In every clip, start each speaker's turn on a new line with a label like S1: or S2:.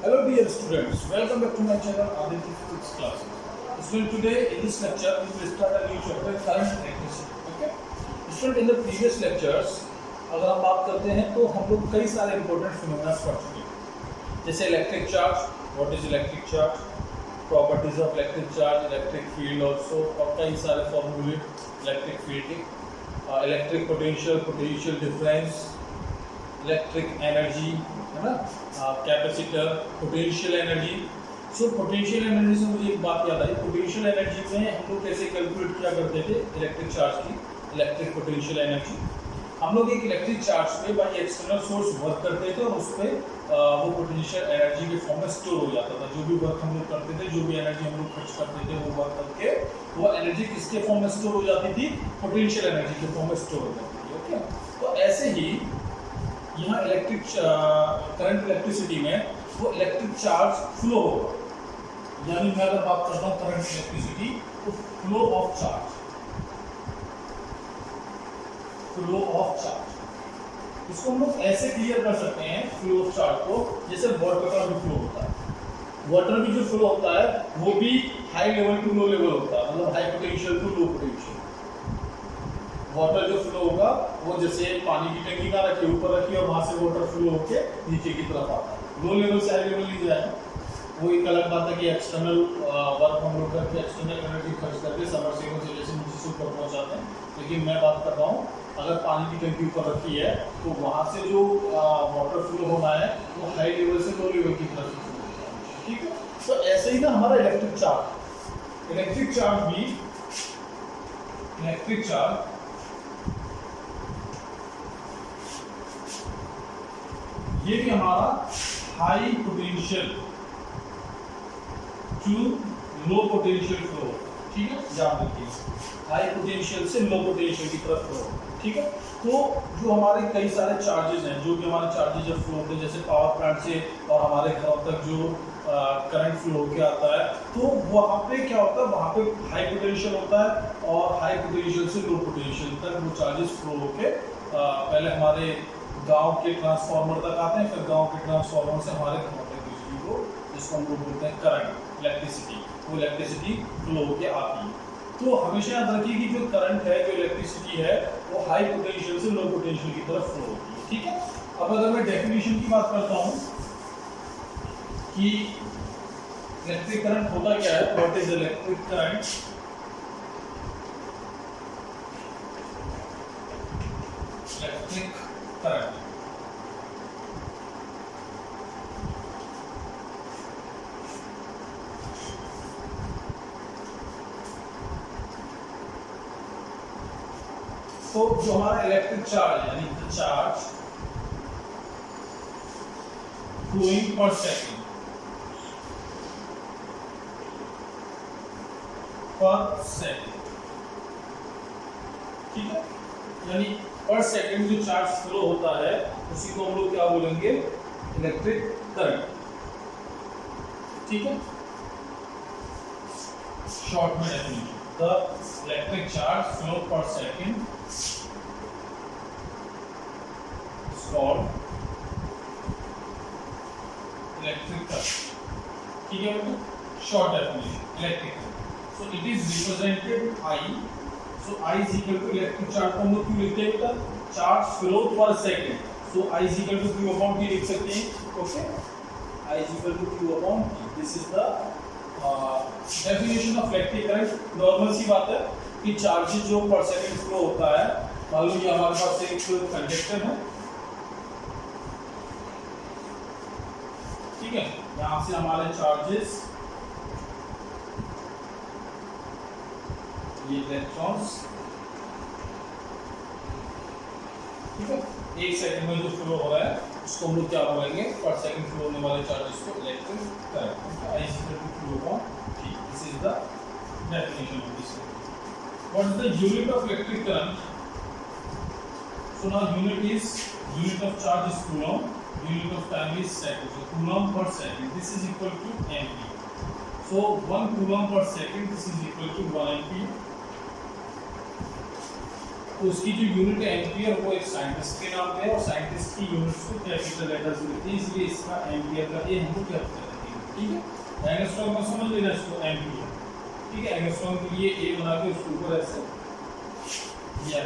S1: Hello dear students, welcome back to my channel Aditya Physics Classes. Student, today in this lecture we will start a new chapter current electricity. Okay? Student, in the previous lectures अगर हम बात करते हैं तो हम लोग कई सारे इंपॉर्टेंट फिनोमेना पढ़ चुके हैं, जैसे electric charge, what is electric charge, properties of electric charge, electric field also, और कई सारे फॉर्मूले इलेक्ट्रिक फील्ड के, electric potential, potential difference, electric energy, है ना, capacitor, potential energy. So potential energy से मुझे एक बात याद आई, पोटेंशियल एनर्जी में हम लोग कैसे कैलकुलेट किया करते थे इलेक्ट्रिक चार्ज की, इलेक्ट्रिक पोटेंशियल एनर्जी। हम लोग एक इलेक्ट्रिक चार्ज पे बाय एक्सटर्नल सोर्स वर्क करते थे और उस पर वो पोटेंशियल एनर्जी के फॉर्म में स्टोर हो जाता था। जो भी वर्क हम लोग करते थे, जो भी एनर्जी हम लोग खर्च करते थे, वो वर्क करके वो एनर्जी किसके फॉर्म में स्टोर हो जाती थी, पोटेंशियल एनर्जी के फॉर्म में स्टोर हो जाती थी। ओके, तो ऐसे ही यहाँ इलेक्ट्रिक करंट इलेक्ट्रिसिटी में वो इलेक्ट्रिक चार्ज फ्लो होगा, यानी मैं अगर बात करता हूँ करंट इलेक्ट्रिसिटी तो flow of charge, flow of charge, इसको हम लोग ऐसे क्लियर कर सकते हैं फ्लो ऑफ चार्ज को, जैसे वाटर का भी फ्लो होता है। वाटर भी जो फ्लो होता है वो भी high level to low level होता है, मतलब high potential to low potential. Water जो फ्लो होगा वो जैसे पानी की टंकी ना रखी, ऊपर रखी और वहां से वाटर फ्लो होके नीचे की तरफ आता है, लो लेवल से हाई लेवल नहीं जाएगा। वो एक अलग बात है कि एक्सटर्नल वर्क हम लोग करके एक्सटर्नल एनर्जी खर्च करके सबमर्सिबल से जैसे नीचे से ऊपर पहुंचाते हैं, लेकिन मैं बात कर रहा हूँ अगर पानी की टंकी ऊपर रखी है तो वहां से जो वाटर फ्लो होना है वो हाई लेवल से लो लेवल की तरफ फ्लो होता है। ठीक है, तो ऐसे ही ना हमारा इलेक्ट्रिक चार्ज, इलेक्ट्रिक चार्ज भी, इलेक्ट्रिक चार्ज ये भी हमारा high potential to low potential flow. ठीक है, याद रखिए हाई पोटेंशियल से लो पोटेंशियल की तरफ फ्लो। ठीक है, तो जो हमारे कई सारे चार्जेस हैं, जो भी हमारे चार्जेस जब फ्लो होते हैं, जैसे पावर प्लांट से और हमारे घरों तक जो करंट फ्लो होकर आता है, तो वहाँ पे क्या होता है, वहाँ पे हाई पोटेंशियल होता है और हाई पोटेंशियल से लो पोटेंशियल तक वो चार्जेस फ्लो होके पहले हमारे गांव के ट्रांसफार्मर तक आते हैं, फिर गांव के ट्रांसफार्मर से हमारे घरों तक बिजली को, जिसको हम लोग बोलते हैं करंट, इलेक्ट्रिसिटी, वो इलेक्ट्रिसिटी फ्लो होके आती है। तो हमेशा याद रखिए कि जो करंट है, जो इलेक्ट्रिसिटी है, वो हाई पोटेंशियल से लो पोटेंशियल की तरफ फ्लो होती है। ठीक है, अब अगर मैं डेफिनेशन की बात करता हूँ कि इलेक्ट्रिक करंट होता क्या है, what is electric current, electric current तो जो हमारा इलेक्ट्रिक चार्ज यानी the charge flowing per second, per second, ठीक है, यानी पर सेकंड जो चार्ज फ्लो होता है उसी को हम लोग क्या बोलेंगे, इलेक्ट्रिक करंट। ठीक है, शॉर्ट में definition, the electric charge flow per second is called electric current। ठीक है बेटा, short definition electric current. So it is represented I, so I is equal to electric charge को हम लोग क्यों लिखते हैं बेटा, charge flow per second, so I is equal to Q upon T लिख सकते हैं। Okay, I is equal to Q upon T, this is the definition of electric current. Normal सी बात है कि चार्जेस जो पर सेकंड फ्लो होता है, मान लो ये हमारे पास एक कंडक्टर है, ठीक है, यहाँ से हमारे चार्जेस, ये इलेक्ट्रॉन्स, ठीक है, एक सेकंड में जो फ्लो हो रहा है उसको हम लोग क्या बोलेंगे, पर सेकंड फ्लो होने वाले चार्जेस को electric current. I is equal to Q upon T, this is the definition of this. What is the unit of electric current? So now unit of charge is coulomb, unit of time is second, so coulomb per second, this is equal to ampere. So 1 coulomb per second, this is equal to 1 ampere, तो उसकी जो unit है ampere वो एक scientist के नाम पे है और साइंटिस्ट की यूनिट्स को कैपिटल लेटर से लिखते हैं, इसलिए इसका एम्पियर का ए हमको कैपिटल लिखेंगे। ठीक है, एंगस्ट्रॉम को समझ लेना इसको एम्पियर। ठीक है, एंगस्ट्रॉम के लिए ए बना के उसके ऊपर ऐसे ये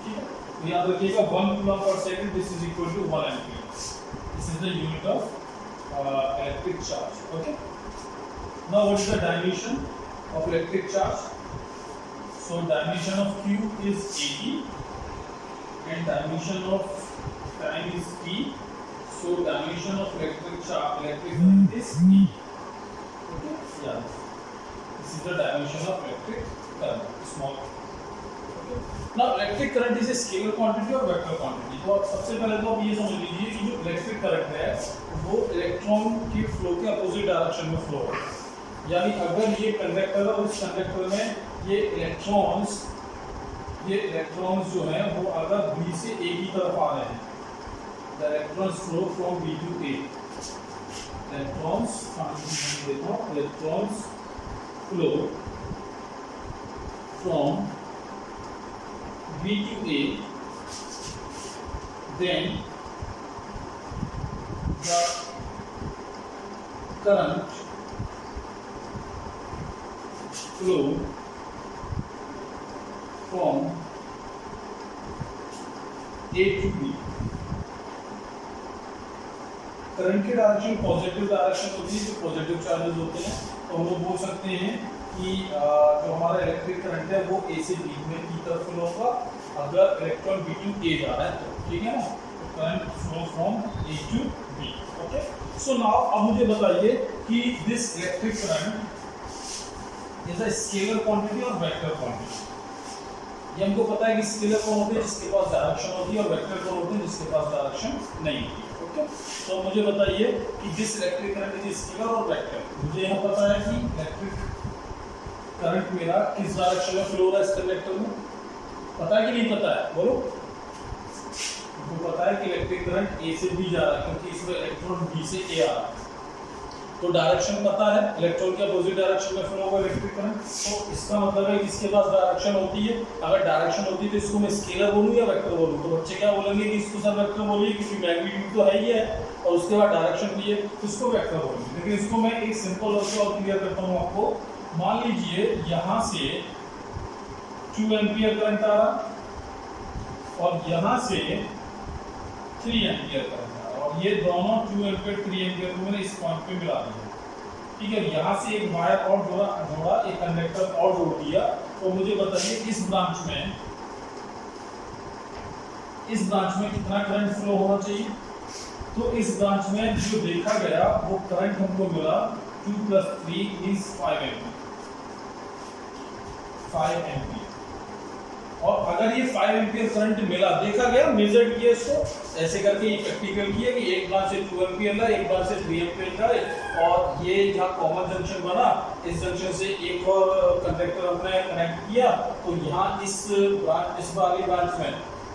S1: ठीक है। तो याद रखिएगा 1 coulomb per second this is equal to 1 ampere. This is the unit of electric charge. Okay, now what is the dimension of electric charge? So dimension of q is 80 and dimension of time is t, so dimension of electric current is e. Okay, yeah, this is the dimension of electric current, small. Okay, now electric current is a scalar quantity or vector quantity? तो सबसे पहले तो आप ये समझ लीजिए कि जो इलेक्ट्रिक करंट है वो इलेक्ट्रॉन के फ्लो के अपोजिट डायरेक्शन में फ्लो है। यानी अगर ये कंडक्टर है और इस कंडक्टर में ये इलेक्ट्रॉन्स जो हैं वो अगर B से A की तरफ आ रहे हैं, the electrons flow from B to A, electrons flow from B to A, then the current flow from A to B. Current की डायरेक्शन पॉजिटिव डायरेक्शन होती है, जो पॉजिटिव चार्जेस होते हैं, तो हम लोग बोल सकते हैं कि जो हमारा इलेक्ट्रिक करंट है वो A से B में की तरफ फ्लो होगा अगर इलेक्ट्रॉन B टू A जा रहा है तो। ठीक है ना, तो current flow from A to B। Okay, so now अब मुझे बताइए कि this electric current is a scalar quantity और वेक्टर क्वांटिटी। ये हमको पता है कि स्केलर कौन होते हैं जिसके पास डायरेक्शन होती है और वेक्टर कौन होते हैं जिसके पास डायरेक्शन नहीं होती। ओके, तो मुझे बताइए कि this electric current is scalar और वेक्टर। मुझे यह पता है कि इलेक्ट्रिक करंट मेरा किस डायरेक्शन में फ्लो हो रहा है इस कंडक्टर में, पता है कि नहीं पता है, बोलो। तो पता है कि इलेक्ट्रिक करंट A से B जा रहा है क्योंकि इसमें इलेक्ट्रॉन B से A आ रहा है, तो डायरेक्शन पता है, इलेक्ट्रॉन के अपोजिट डायरेक्शन में फ्लो होगा इलेक्ट्रिक करंट। तो इसका मतलब है कि इसके पास डायरेक्शन होती है, अगर डायरेक्शन होती है तो इसको मैं स्केलर बोलूं या वेक्टर बोलूं? तो बच्चे क्या बोलेंगे कि इसको सर वेक्टर बोलिए क्योंकि मैग्नीट्यूड तो है ही है और उसके बाद डायरेक्शन भी है, तो इसको वेक्टर बोलेंगे। लेकिन इसको मैं एक सिंपल और क्लियर करता हूँ आपको। मान लीजिए यहाँ से 2 एम्पियर करंट आ रहा और यहाँ से 3 एम्पियर करंट आ रहा और ये दोनों 2 एम्पियर 3 एम्पियर को मैंने इस पॉइंट पे मिला दिया। ठीक है, यहाँ से एक वायर और जोड़ा एक कंडक्टर और जोड़ दिया। तो मुझे बताइए इस ब्रांच में कितना करंट फ्लो होना चाहिए? तो इस ब्रांच में जो देखा गया वो करंट हमको मिला 2 + 3 is 5 एम्पियर। और अगर ये 5 एम्पियर करंट मिला, देखा गया, मेजर किया इसको, ऐसे करके ये प्रैक्टिकल किया कि एक ब्रांच से 2 एम्पियर ला, एक ब्रांच से 3 एम्पियर का, और ये जहाँ कॉमन जंक्शन बना इस जंक्शन से एक और कंडक्टर हमने कनेक्ट किया, तो यहाँ इस वाली ब्रांच में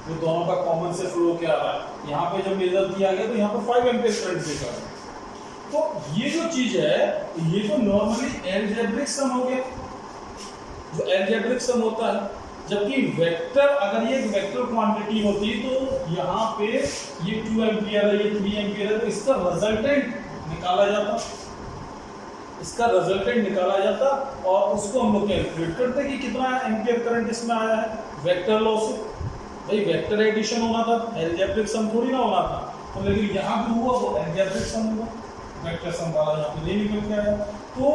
S1: जो दोनों का कॉमन से फ्लो क्या आ रहा है, यहाँ पे जब मेजर किया गया तो यहाँ पर 5 एम्पियर करंट देखा है। तो ये जो चीज है ये जो नॉर्मली अलजेब्रिक सम हो गया, जो अलजेब्रिक सम होता है, जबकि वेक्टर अगर ये वेक्टर क्वांटिटी होती तो यहाँ पे ये 2 एम्पियर है, ये 3 एम्पियर है, तो इसका रिजल्टेंट निकाला जाता और उसको हम लोग कैलकुलेट करते कि कितना एम्पियर करंट इसमें आया है वेक्टर लॉ से। भाई वेक्टर एडिशन होना था, अलजेब्रिक सम थोड़ी ना होना था, तो लेकिन यहाँ पे हुआ वो अलजेब्रिक सम हुआ, वेक्टर सम वाला यहाँ पे नहीं निकल के आया। तो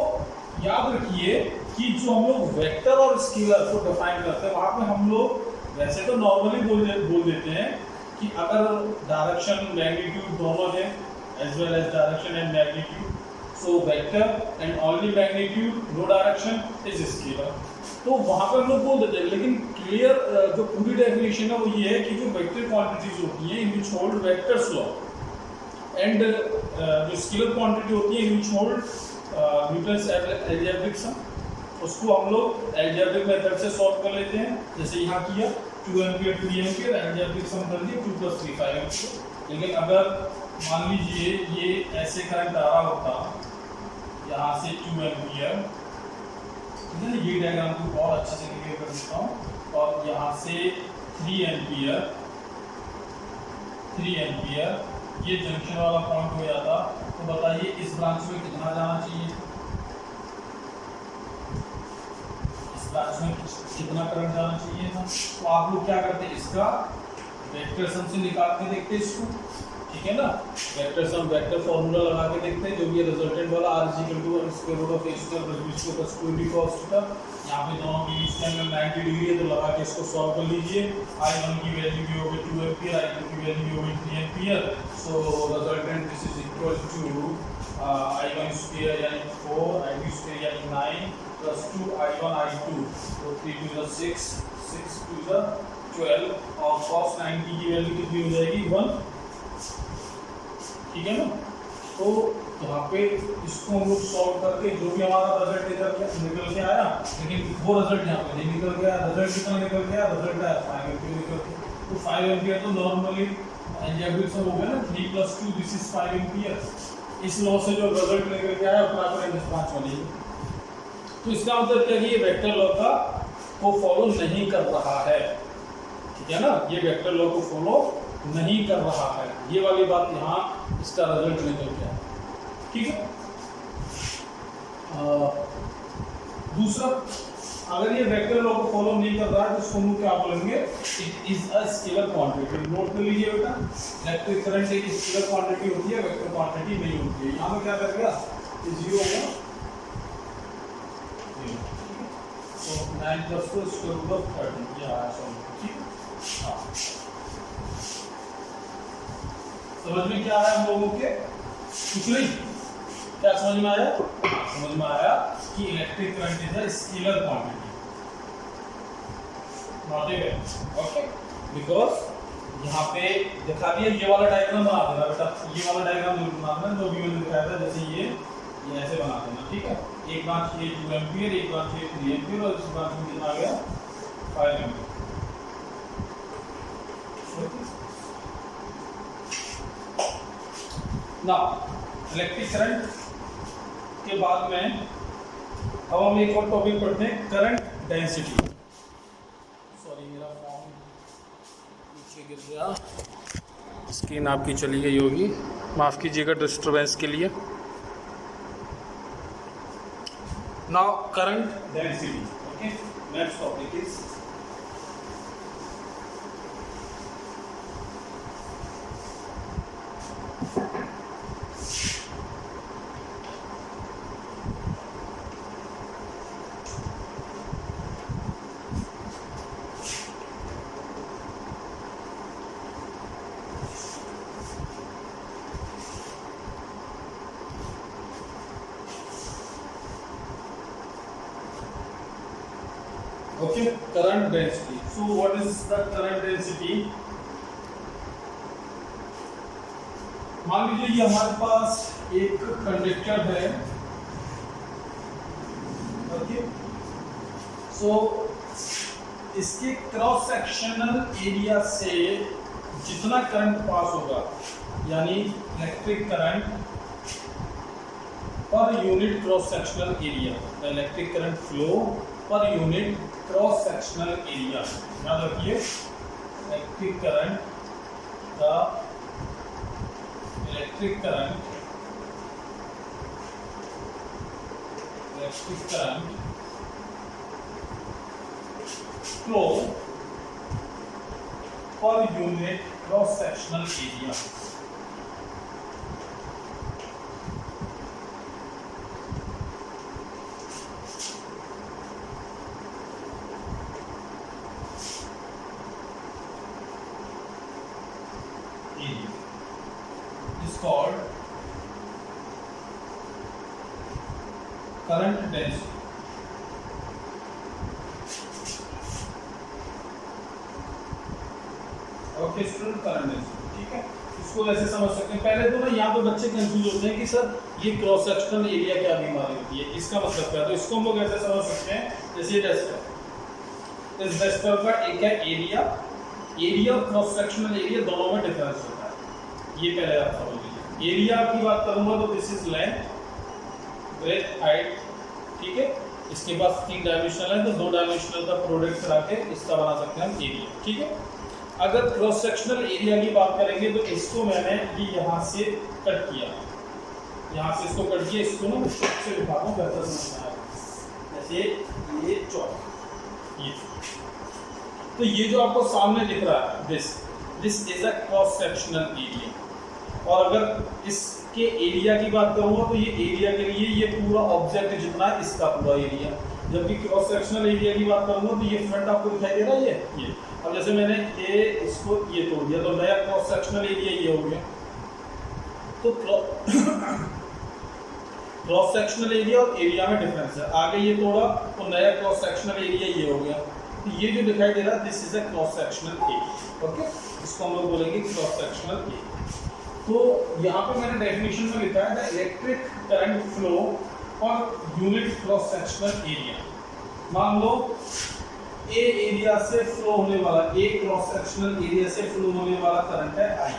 S1: याद रखिए कि जो हम लोग वेक्टर और स्केलर को डिफाइन करते हैं वहां पे हम लोग वैसे तो नॉर्मली बोल देते हैं कि अगर डायरेक्शन मैग्नीट्यूड दोनों है as well as direction and magnitude, so vector and only magnitude no direction is scalar, तो वहां पर हम लोग बोल देते हैं। लेकिन क्लियर जो पूरी डेफिनेशन है वो ये है कि जो वेक्टर क्वांटिटीज होती हैं in which hold vectors law and जो स्केलर क्वांटिटी होती है in which hold Newton's algebraic sum, उसको हम लोग अलजेब्रिक मेथड से सॉल्व कर लेते हैं। जैसे यहाँ किया 2 एम्पियर 3 एम्पियर अलजेब्रिक सम कर दिया 2 + 3 5 एम्पियर। लेकिन अगर मान लीजिए ये ऐसे करंट आ रहा होता यहाँ से 2 एम्पियर, ये डायग्राम को और अच्छे से क्लियर कर देता हूँ। और यहाँ से 3 एम्पियर ये जंक्शन वाला पॉइंट हो जाता। तो बताइए इस ब्रांच में कितना जाना चाहिए, इस ब्रांच में कितना करंट जाना चाहिए था। तो आप लोग क्या करते हैं, इसका वेक्टर सम से निकाल के देखते हैं इसको, ठीक है ना। वेक्टर सम वेक्टर फॉर्मूला लगा के देखते हैं, जो भी रिजल्टेंट वाला r = cos θ। यहाँ पे दोनों के बीच का एंगल 90 डिग्री है, तो लगा के इसको सॉल्व कर लीजिए। I1 की वैल्यू भी होगी 2 एम्पीयर, I2 की वैल्यू भी होगी 3 ampere. So resultant this is equal to I1 square यानी 4, I2 स्क्वायर यानी 9 प्लस 2 I1 I2, तो 3 2 6 6 2 12 और cos 90 की वैल्यू कितनी हो जाएगी 1, ठीक है ना। तो यहाँ पे इसको हम लोग सॉल्व करके जो भी हमारा रिजल्ट निकल के आया, लेकिन वो रिजल्ट यहाँ पे नहीं निकल के आया। रिजल्ट कितना निकल के आया, रिजल्ट आया 5 एम्पीयर निकल के। तो 5 एम्पीयर तो नॉर्मली अलजेब्रिक से हो गया ना, 3 + 2 दिस इज 5 एम्पीयर। इस लॉ से जो रिजल्ट निकल के आया उतना करेंगे 5 वाली। तो इसका मतलब क्या है, ये वेक्टर लॉ का को फॉलो नहीं कर रहा है, ठीक है ना। ये वेक्टर लॉ को फॉलो नहीं कर रहा है, ये वाली बात यहाँ इसका रिजल्ट निकल के आया, ठीक है। दूसरा, अगर ये वेक्टर लॉ को फॉलो नहीं कर रहा है तो इसको हम क्या बोलेंगे, it is a scalar quantity. Note कर लीजिए बेटा, इलेक्ट्रिक करंट एक स्केलर क्वांटिटी होती है, वेक्टर क्वांटिटी नहीं होती है। यहाँ पे क्या करेगा, ये 0 होगा, तो 9 + 2 √ 30 ये आया सॉल्व, ठीक। हाँ, समझ में क्या आया हम लोगों के, कुछ नहीं, क्या समझ में आया, समझ में आया कि electric current is a scalar quantity, not a vector, okay. Because यहाँ पे दिखा दिया, ये वाला डायग्राम बना देना बेटा, ये वाला डायग्राम जरूर बना देना जो भी मैंने दिखाया था, जैसे ये ऐसे बना देना, ठीक है। एक ब्रांच ये 2 एम्पीयर, एक ब्रांच ये 3 एम्पीयर और इस ब्रांच में कितना आ गया 5 एम्पीयर। ना इलेक्ट्रिक करंट के बाद में अब हम एक और टॉपिक पढ़ते हैं, करंट डेंसिटी। सॉरी मेरा फोन नीचे गिर गया, स्क्रीन आपकी चली गई होगी, माफ़ कीजिएगा डिस्टरबेंस के लिए। Now current density, okay. Next topic is okay, current density. So what is the current density? मान लीजिए ये हमारे पास एक कंडक्टर है, ओके। सो इसके क्रॉस सेक्शनल एरिया से जितना करंट पास होगा, यानी electric current per unit cross sectional area, the electric current flow per unit cross sectional area. याद रखिए, electric current flow per unit cross sectional area. is called current density. Okay student, current density, ठीक है। इसको वैसे समझ सकते हैं। पहले तो ना यहाँ पे बच्चे कंफ्यूज होते हैं कि सर ये क्रॉस सेक्शनल एरिया क्या बीमारी होती है, इसका मतलब क्या है। तो इसको हम लोग ऐसे समझ सकते हैं, जैसे डेस्क, इस डेस्क का एक है एरिया, एरिया और क्रॉस सेक्शनल एरिया दोनों में डिफरेंस होता है। ये पहले आप समझ लीजिए। एरिया की बात करूंगा तो this is length, breadth, height, ठीक है। इसके पास 3 डायमेंशनल है तो 2 डायमेंशनल का प्रोडक्ट करा के इसका बना सकते हैं हम एरिया, ठीक है। अगर क्रॉस सेक्शनल एरिया की बात करेंगे तो इसको मैंने ये यहाँ से कट किया, यहाँ से इसको कट किया, इसको ना शेप से दिखाता हूँ बेहतर समझना है। जैसे ये चौक, ये तो ये जो आपको सामने दिख रहा है this is a cross sectional area. और अगर इसके एरिया की बात करूंगा तो ये एरिया के लिए ये पूरा ऑब्जेक्ट जितना है इसका पूरा एरिया, जबकि क्रॉस सेक्शनल एरिया की बात करूंगा तो ये फ्रंट आपको दिखाई दे रहा है ये। अब जैसे मैंने ये इसको ये तोड़ दिया तो नया क्रॉस सेक्शनल एरिया ये हो गया। तो क्रॉस सेक्शनल एरिया और एरिया में डिफरेंस है। आगे ये तोड़ा तो नया क्रॉस सेक्शनल एरिया ये हो गया। तो ये जो दिखाई दे रहा है this is a cross sectional area, okay. इसको हम लोग बोलेंगे क्रॉस सेक्शनल एरिया। तो यहाँ पे मैंने डेफिनेशन में लिखा है इलेक्ट्रिक करंट फ्लो और यूनिट क्रॉस सेक्शनल एरिया। मान लो ए एरिया से फ्लो होने वाला, ए क्रॉस सेक्शनल एरिया से फ्लो होने वाला करंट है आई,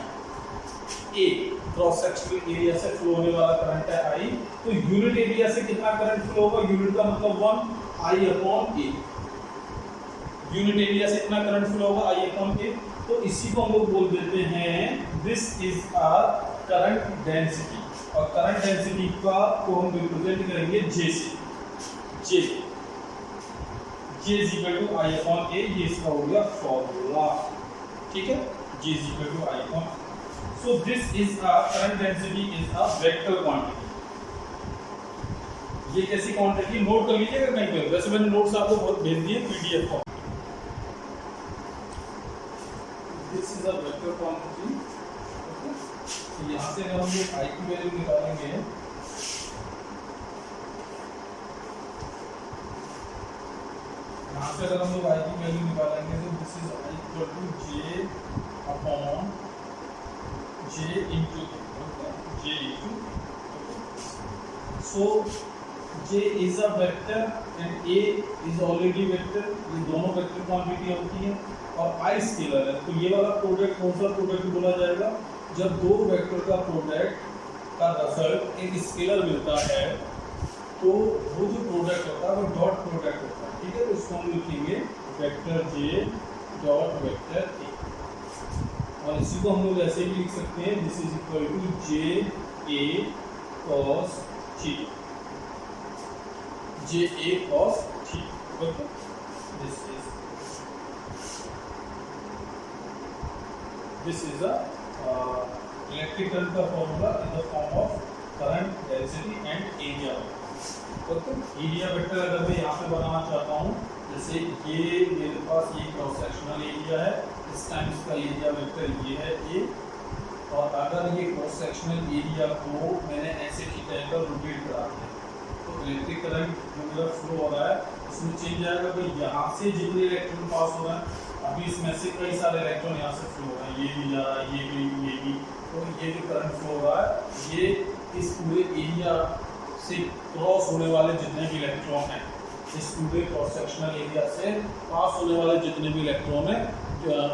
S1: ए क्रॉस सेक्शनल एरिया से फ्लो होने वाला करंट है आई। तो यूनिट एरिया से कितना करंट फ्लो होगा, यूनिट का मतलब 1 आई अपॉन ए। यूनिट एरिया से इतना करंट फ्लो होगा आई अपॉन ए। तो इसी को हम लोग बोल देते हैं this is a current density. और करंट डेंसिटी का को हम रिप्रेजेंट करेंगे जे से, J is equal to I upon A. ये इसका हो गया फॉर्मूला, ठीक है। J is equal to I upon. So this is a current density is a vector quantity. ये कैसी क्वांटिटी नोट कर लीजिएगा कहीं पे, वैसे मैंने नोट्स आपको बहुत भेज दिए PDF form. This is a vector quantity, okay. तो यहाँ से अगर हम लोग आई की वैल्यू निकालेंगे, यहाँ से अगर हम लोग आई की वैल्यू निकालेंगे तो this is I equal to J upon J into J into. So J is a vector and A is already vector. ये दोनों वेक्टर क्वांटिटी होती है और आई स्केलर है। तो ये वाला प्रोडक्ट कौन सा प्रोडक्ट बोला जाएगा, जब दो वेक्टर का प्रोडक्ट का रिजल्ट एक स्केलर मिलता है तो वो जो प्रोडक्ट होता है वो डॉट प्रोडक्ट होता है, ठीक है। तो इसको हम लिखेंगे vector J dot vector A. और इसी को हम लोग ऐसे भी लिख सकते हैं this is equal to J A cos theta, J A cos theta, okay. This is a electric current का formula in the form of current density and area vector, okay. Area vector अगर मैं यहाँ पे बनाना चाहता हूँ, जैसे ये मेरे पास ये क्रॉस सेक्शनल एरिया है, इस टाइम इसका एरिया वेक्टर ये है ए। और अगर ये क्रॉस सेक्शनल एरिया को मैंने ऐसे थीटा एंगल रोटेट करा दिया तो इलेक्ट्रिक करंट जो मेरा फ्लो हो रहा है उसमें चेंज आएगा। भाई यहाँ से जितने इलेक्ट्रॉन पास हो रहा है, अभी इसमें से कई सारे इलेक्ट्रॉन यहाँ से फ्लो हो रहे हैं, ये भी जा रहा है, ये भी। तो ये जो करंट फ्लो हो रहा है ये इस पूरे एरिया से क्रॉस होने वाले जितने भी इलेक्ट्रॉन हैं, इस पूरे क्रॉस सेक्शनल एरिया से पास होने वाले जितने भी इलेक्ट्रॉन हैं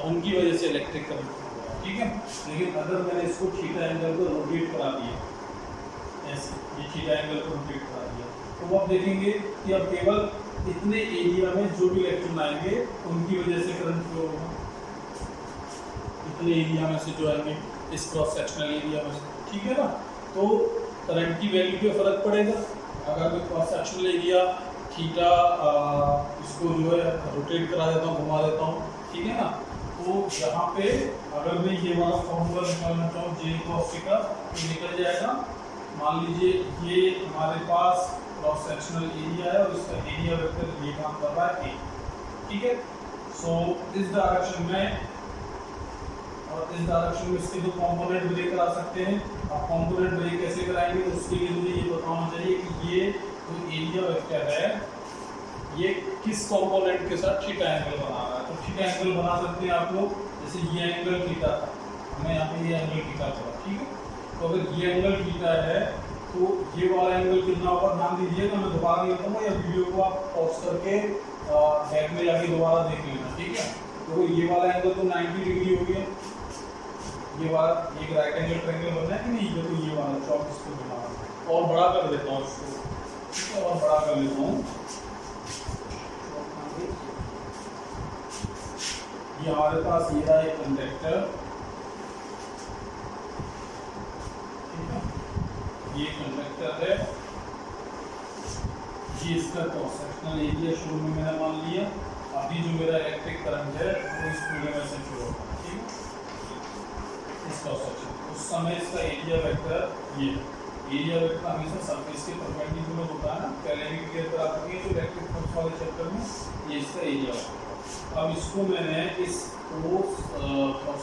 S1: उनकी वजह से इलेक्ट्रिक करंट फ्लो हो रहा है, ठीक है। लेकिन अगर मैंने इसको थीटा एंगल को रोटेट करा दिया, ऐसे ये थीटा एंगल को रोटेट करा दिया, तो आप देखेंगे कि अब केवल इतने एरिया में जो भी इलेक्ट्रॉन आएंगे उनकी वजह से करंट फ्लो होगा। इतने एरिया में से जो आएंगे इस क्रॉस सेक्शनल एरिया में से, ठीक है ना। तो करंट की वैल्यू पे फर्क पड़ेगा। अगर मैं क्रॉस सेक्शनल एरिया थीटा इसको जो है रोटेट करा देता हूँ, घुमा देता हूँ, ठीक है ना। तो यहाँ पे अगर मैं ये वाला फॉर्मूला निकालना चाहूँ जे कॉस थीटा तो निकल जाएगा। मान लीजिए ये हमारे पास क्रॉस सेक्शनल एरिया है और इसका एरिया वेक्टर ये काम कर रहा है ए, ठीक है। सो इस डायरेक्शन में और इस डायरेक्शन में इसके दो कंपोनेंट ब्रेक करा सकते हैं। आप कंपोनेंट ब्रेक कैसे कराएंगे तो उसके लिए मुझे ये बताना चाहिए कि ये जो एरिया वेक्टर है ये किस कंपोनेंट के साथ थीटा एंगल बना रहा है। तो थीटा एंगल बना सकते हैं आप लोग, जैसे ये एंगल थीटा था, हमें यहाँ पे ये एंगल थीटा था, ठीक है। तो अगर ये एंगल थीटा है तो ये वाला एंगल कितना होगा ध्यान दीजिएगा। मैं दोबारा लिखता हूँ या वीडियो को आप पॉज करके बैक में जाके दोबारा देख लेना, ठीक है। तो ये वाला एंगल तो 90 डिग्री हो गया। ये वाला एक राइट एंगल ट्रायंगल बनना है कि नहीं, ये तो ये वाला चौक इसको बना और बड़ा कर देता हूँ इसको, ठीक है, और बड़ा कर लेता हूँ। ये हमारे पास ये रहा एक कंडक्टर, ठीक है, ये कंडक्टर है, ये इसका क्रॉस सेक्शनल एरिया शुरू में मैंने मान लिया। अभी जो मेरा इलेक्ट्रिक करंट है वो इस पूरे में से शुरू होगा, ठीक है, इस क्रॉस सेक्शन। उस समय इसका एरिया वेक्टर ये एरिया वेक्टर हमेशा सरफेस के परपेंडिकुलर होता है ना, पहले भी क्लियर करा चुके हैं जो इलेक्ट्रिक फोर्स वाले चैप्टर में, ये इसका एरिया वेक्टर। अब इसको मैंने इस क्रॉस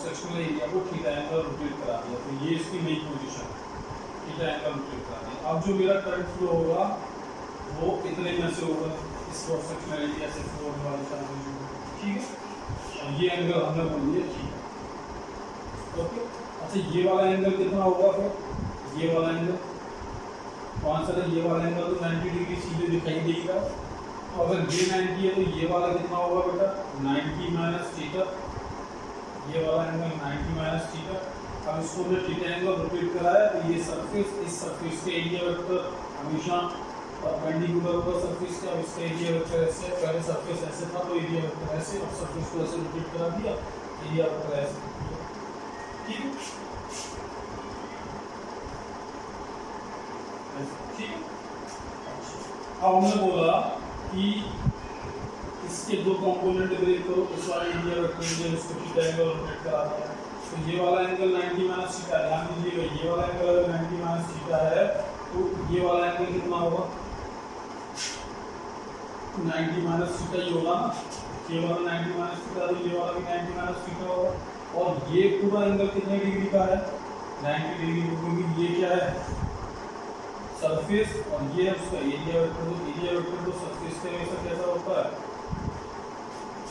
S1: सेक्शनल एरिया को थीटा एंगल रोटेट करा दिया, तो ये इसकी नई पोजीशन थीटा एंगल रोटेट करा दिया। अब जो मेरा करंट फ्लो होगा वो इतने में से होगा, इस क्रॉस सेक्शनल एरिया से फ्लो होने वाला चार्ज, ठीक है। और ये एंगल हमने बोल दिया थीटा, ओके। अच्छा ये वाला एंगल कितना होगा फिर, ये वाला एंगल कौन सा था, ये वाला एंगल तो 90 डिग्री सीधे दिखाई देगा। तो अगर ये 90 है तो ये वाला कितना होगा बेटा, 90 माइनस थीटा, ये वाला एंगल 90 माइनस थीटा। अब इसको हमने थीटा एंगल रोटेट कराया तो ये सरफेस, इस सरफेस के एरिया वेक्टर हमेशा परपेंडिकुलर होगा सरफेस का। इसका एरिया वेक्टर ऐसे, पहले सरफेस ऐसे था तो एरिया वेक्टर ऐसे, और सरफेस को ऐसे रोटेट करा दिया, एरिया वेक्टर ऐसे, ठीक है, ठीक है। अब हमने बोला कि इसके दो कंपोनेंट ब्रेक करो, इस वाले एरिया वेक्टर में इसको थीटा एंगल रोटेट करा दिया, तो ये वाला एंगल 90 माइनस थीटा है। ध्यान दीजिएगा ये वाला एंगल अगर 90 माइनस थीटा है तो ये वाला एंगल कितना होगा, 90 माइनस थीटा ही होगा ना, ये वाला 90 माइनस थीटा, तो ये वाला भी 90 माइनस थीटा होगा। और ये पूरा एंगल कितने डिग्री का है, 90 डिग्री, क्योंकि ये क्या है सरफेस और ये है उसका एरिया वेक्टर। तो एरिया वेक्टर तो सरफेस के हमेशा कैसा होता है,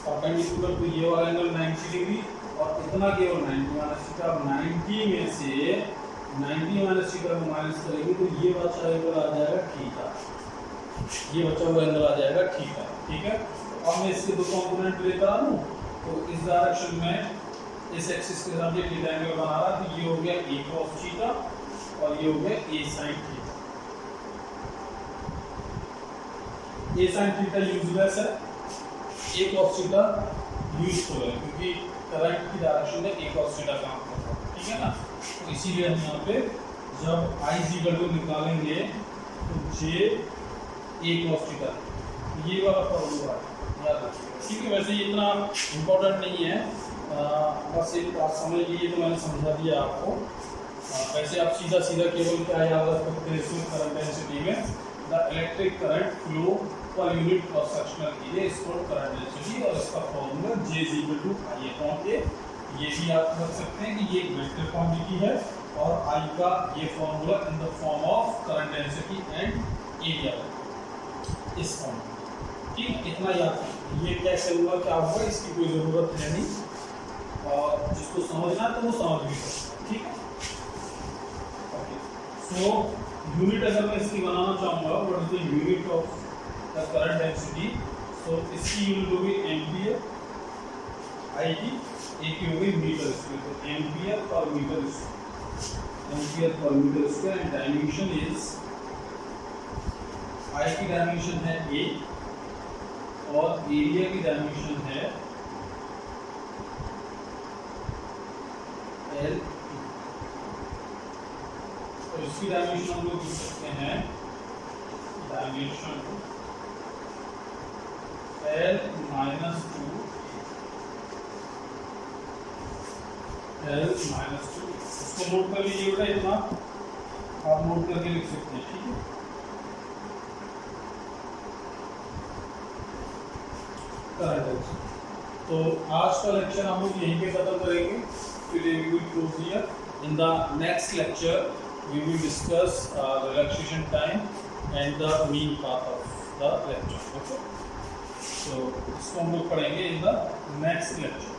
S1: परपेंडिकुलर, तो ये वाला एंगल 90 डिग्री और इतना केवल 90 माइनस थीटा। अब 90 में से 90 माइनस थीटा को माइनस करेंगे तो ये बचा एंगल आ जाएगा थीटा, ये बचा हुआ एंगल आ जाएगा थीटा, ठीक है। तो अब मैं इसके दो कंपोनेंट लेता हूं, तो इस डायरेक्शन में इस एक्सिस के साथ ये थीटा एंगल बना रहा, तो ये हो गया a cos थीटा और ये हो गया a sin theta. a sin theta useless है, a cos थीटा यूजफुल है, क्योंकि करंट की डायरेक्शन में a cos थीटा काम करता है, ठीक है ना। तो इसीलिए हम यहाँ पे जब I को निकालेंगे तो j a cos थीटा, ये वाला फॉर्मूला याद रखिएगा, ठीक है। वैसे ये इतना इम्पोर्टेंट नहीं है, बस एक बात समझ लीजिए तो मैंने समझा दिया आपको। वैसे आप सीधा सीधा केवल क्या याद रख सकते हैं इसमें, करंट डेंसिटी में the electric current flow per unit cross sectional area is called current density, और इसका फॉर्मूला J = I/A। ये भी आप रख सकते हैं कि ये एक वेक्टर क्वांटिटी है और I का ये formula in the form of current density and area, इस फॉर्म, ठीक है। इतना याद रखिए, ये कैसे हुआ क्या हुआ इसकी कोई ज़रूरत है नहीं, और जिसको समझना है तो वो समझ भी सकता है, ठीक है। ओके, सो यूनिट अगर मैं इसकी बनाना चाहूँगा, what is the unit of the current density, so इसकी यूनिट होगी एम्पियर, आई की एक की होगी मीटर स्क्वायर, तो ampere per metre square, ampere per metre square, and dimension is, I की डायमेंशन है a और एरिया की डायमेंशन है L, तो इसकी डायमेंशन हम लोग लिख सकते हैं, डायमेंशन L - 2 L - 2, इसको नोट कर लीजिए बेटा, इतना आप नोट करके लिख सकते हैं, ठीक है। तो आज का लेक्चर हम लोग यहीं पे खत्म करेंगे। Today we will close here. In the next lecture, we will discuss relaxation time and the mean part of the lecture. Okay. So इसको हम लोग पढ़ेंगे in the next lecture.